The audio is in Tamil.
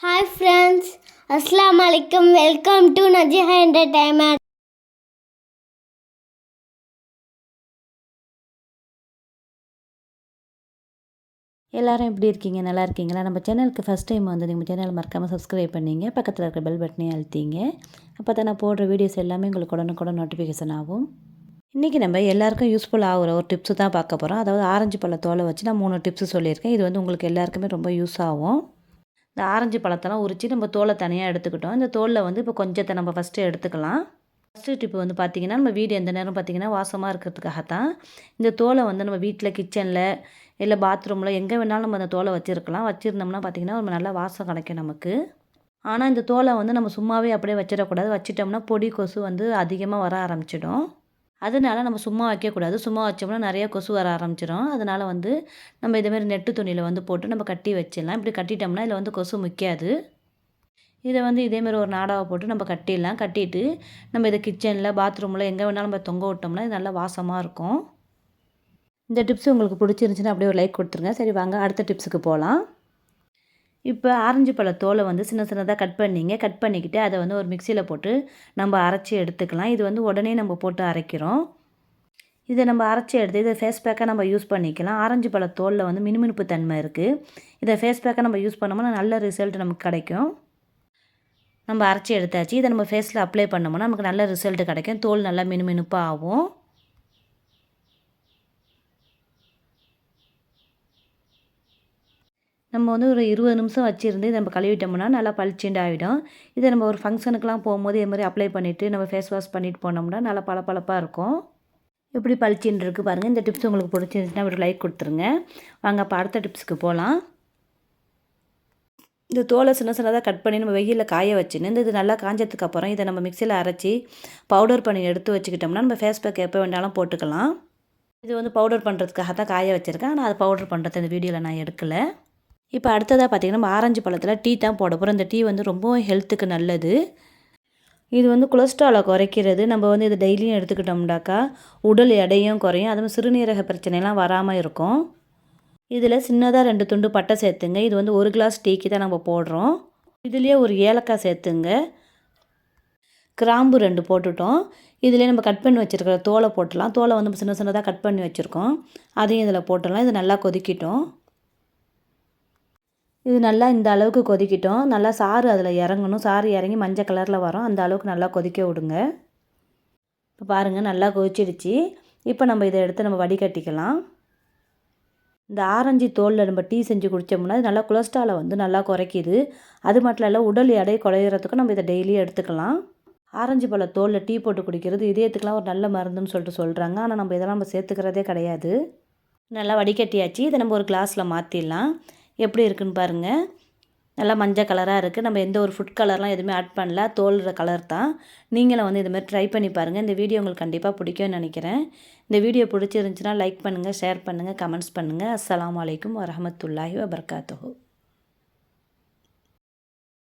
Hi friends, Assalamu alaikum. Welcome to Najiha Entertainment. எல்லாரும் எப்படி இருக்கீங்க? நல்லா இருக்கீங்களா? நம்ம சேனலுக்கு ஃபஸ்ட் டைம் வந்து நம்ம சேனல் மறக்காமல் சப்ஸ்கிரைப் பண்ணிங்க. பக்கத்தில் இருக்கிற பெல் பட்டனையும் அழுத்திங்க. அப்போ தான் நான் போடுற வீடியோஸ் எல்லாமே உங்களுக்கு உடனுக்குடன் நோட்டிஃபிகேஷன் ஆகும். இன்றைக்கி நம்ம எல்லாருக்கும் யூஸ்ஃபுல் ஆகிற ஒரு டிப்ஸு தான் பார்க்க போகிறோம். அதாவது ஆரஞ்சு பழ தோலை வச்சு நான் 3 டிப்ஸு சொல்லியிருக்கேன். இது வந்து உங்களுக்கு எல்லாருக்குமே ரொம்ப யூஸ் ஆகும். இந்த ஆரஞ்சு பழத்தெல்லாம் உரித்து நம்ம தோலை தனியாக எடுத்துக்கிட்டோம். இந்த தோலில் வந்து இப்போ கொஞ்சத்தை நம்ம ஃபஸ்ட்டு எடுத்துக்கலாம். ஃபஸ்ட்டு டிப்பு வந்து பார்த்திங்கன்னா, நம்ம வீடு எந்த நேரம் பார்த்திங்கன்னா வாசமாக இருக்கிறதுக்காகத்தான் இந்த தோலை வந்து நம்ம வீட்டில் கிச்சனில் இல்லை பாத்ரூமில் எங்கே வேணாலும் நம்ம அந்த தோலை வச்சுருக்கலாம். வச்சுருந்தோம்னா பார்த்திங்கன்னா ஒரு நல்ல வாசம் கிடைக்கும் நமக்கு. ஆனால் இந்த தோலை வந்து நம்ம சும்மாவே அப்படியே வச்சிடக்கூடாது. வச்சிட்டோம்னா பொடி கொசு வந்து அதிகமாக வர ஆரம்பிச்சிடும். அதனால நம்ம சும்மா வைக்கக்கூடாது. சும்மா வச்சோம்னா நிறைய கொசு வர ஆரம்பிச்சிடும். அதனால் வந்து நம்ம இதேமாரி நெட்டு துணியில் வந்து போட்டு நம்ம கட்டி வச்சிடலாம். இப்படி கட்டிட்டோம்னா இதில் வந்து கொசு முக்காது. இதை வந்து இதேமாரி ஒரு நாடாவை போட்டு நம்ம கட்டிடலாம். கட்டிட்டு நம்ம இதை கிச்சனில் பாத்ரூமில் எங்கே வேணாலும் நம்ம தொங்க விட்டோம்னா இது நல்லா வாசமாக இருக்கும். இந்த டிப்ஸ் உங்களுக்கு பிடிச்சிருந்துச்சின்னா அப்படியே ஒரு லைக் கொடுத்துருங்க. சரி வாங்க அடுத்த டிப்ஸுக்கு போகலாம். இப்போ ஆரஞ்சு பழ தோலை வந்து சின்ன சின்னதாக கட் பண்ணிக்கிட்டு அதை வந்து ஒரு மிக்சியில் போட்டு நம்ம அரைச்சி எடுத்துக்கலாம். இது வந்து உடனே நம்ம போட்டு அரைக்கிறோம். இதை நம்ம அரைச்சி எடுத்து இதை ஃபேஸ் பேக்காக நம்ம யூஸ் பண்ணிக்கலாம். ஆரஞ்சு பழ தோலில் வந்து மினுமினுப்பு தன்மை இருக்குது. இதை ஃபேஸ் பேக்காக நம்ம யூஸ் பண்ணோம்னா நல்ல ரிசல்ட் நமக்கு கிடைக்கும். நம்ம அரைச்சி எடுத்தாச்சு. இதை நம்ம ஃபேஸில் அப்ளை பண்ணோம்னா நமக்கு நல்ல ரிசல்ட் கிடைக்கும். தோல் நல்லா மினுமினுப்பாக ஆகும். நம்ம வந்து ஒரு 20 நிமிஷம் வச்சுருந்து இதை நம்ம கழுவிட்டோம்னா நல்லா பளிச்சுண்டு ஆகிடும். இதை நம்ம ஒரு ஃபங்க்ஷனுக்குலாம் போகும்போது இது மாதிரி அப்ளை பண்ணிவிட்டு நம்ம ஃபேஸ் வாஷ் பண்ணிட்டு போனோம்னா நல்லா பளபளப்பாக இருக்கும். எப்படி பளிச்சுன்னு இருக்குது பாருங்கள். இந்த டிப்ஸ் உங்களுக்கு பிடிச்சிருந்துச்சுன்னா ஒரு லைக் கொடுத்துருங்க. வாங்க அப்போ அடுத்த டிப்ஸுக்கு போகலாம். இந்த தோலை சின்ன சின்னதாக கட் பண்ணி நம்ம வெயிலில் காய வச்சுன்னு இது நல்லா காஞ்சதுக்கு அப்புறம் இதை நம்ம மிக்சியில் அரைச்சி பவுடர் பண்ணி எடுத்து வச்சுக்கிட்டோம்னா நம்ம ஃபேஸ் பேக் எப்போ வேண்டாலும் போட்டுக்கலாம். இது வந்து பவுடர் பண்ணுறதுக்காக தான் காய வச்சுருக்கேன். ஆனால் அது பவுடர் பண்ணுறது இந்த வீடியோவில் நான் எடுக்கலை. இப்போ அடுத்ததாக பார்த்திங்கன்னா நம்ம ஆரஞ்சு பழத்தில் டீ தான் போட போகிறோம். இந்த டீ வந்து ரொம்பவும் ஹெல்த்துக்கு நல்லது. இது வந்து கொலஸ்ட்ராலை குறைக்கிறது. நம்ம வந்து இது டெய்லியும் எடுத்துக்கிட்டோம்னாக்கா உடல் எடையும் குறையும். அதுவும் சிறுநீரக பிரச்சனைலாம் வராமல் இருக்கும். இதில் சின்னதாக 2 துண்டு பட்டை சேர்த்துங்க. இது வந்து 1 கிளாஸ் டீக்கு தான் நம்ம போடுறோம். இதுலேயே ஒரு ஏலக்காய் சேர்த்துங்க. கிராம்பு 2 போட்டுட்டோம். இதிலே நம்ம கட் பண்ணி வச்சுருக்கிற தோலை போட்டுடலாம். தோலை வந்து நம்ம சின்ன சின்னதாக கட் பண்ணி வச்சுருக்கோம். அதையும் இதில் போட்டுடலாம். இது நல்லா கொதிக்கட்டும். இது நல்லா இந்த அளவுக்கு கொதிக்கட்டும். நல்லா சாறு அதில் இறங்கணும். சாறு இறங்கி மஞ்சள் கலரில் வரும். அந்த அளவுக்கு நல்லா கொதிக்க விடுங்க. இப்போ பாருங்கள் நல்லா கொதிச்சிடுச்சு. இப்போ நம்ம இதை எடுத்து நம்ம வடிகட்டிக்கலாம். இந்த ஆரஞ்சு தோலில் நம்ம டீ செஞ்சு குடித்தோம்னா இது நல்லா கொலஸ்ட்ராலை வந்து நல்லா குறைக்கிது. அது மட்டும் இல்லை உடல் எடை குறையிறதுக்கும் நம்ம இதை டெய்லியும் எடுத்துக்கலாம். ஆரஞ்சு பழ தோலில் டீ போட்டு குடிக்கிறது இதயத்துக்குலாம் ஒரு நல்ல மருந்துன்னு சொல்கிறாங்க. ஆனால் நம்ம இதெல்லாம் நம்ம சேர்த்துக்கிறதே கிடையாது. நல்லா வடிகட்டியாச்சு. இதை நம்ம ஒரு கிளாஸில் மாற்றிடலாம். எப்படி இருக்குன்னு பாருங்கள். நல்லா மஞ்சள் கலராக இருக்குது. நம்ம எந்த ஒரு ஃபுட் கலர்லாம் எதுவுமே ஆட் பண்ணல. தோல்ற கலர் தான். நீங்களும் வந்து இதுமாதிரி ட்ரை பண்ணி பாருங்கள். இந்த வீடியோ உங்களுக்கு கண்டிப்பாக பிடிக்கும்னு நினைக்கிறேன். இந்த வீடியோ பிடிச்சிருந்துச்சுன்னா லைக் பண்ணுங்கள், ஷேர் பண்ணுங்கள், கமெண்ட்ஸ் பண்ணுங்கள். அஸ்ஸலாமு அலைக்கும் வரஹ்மத்துல்லாஹி வபரகாத்துஹு.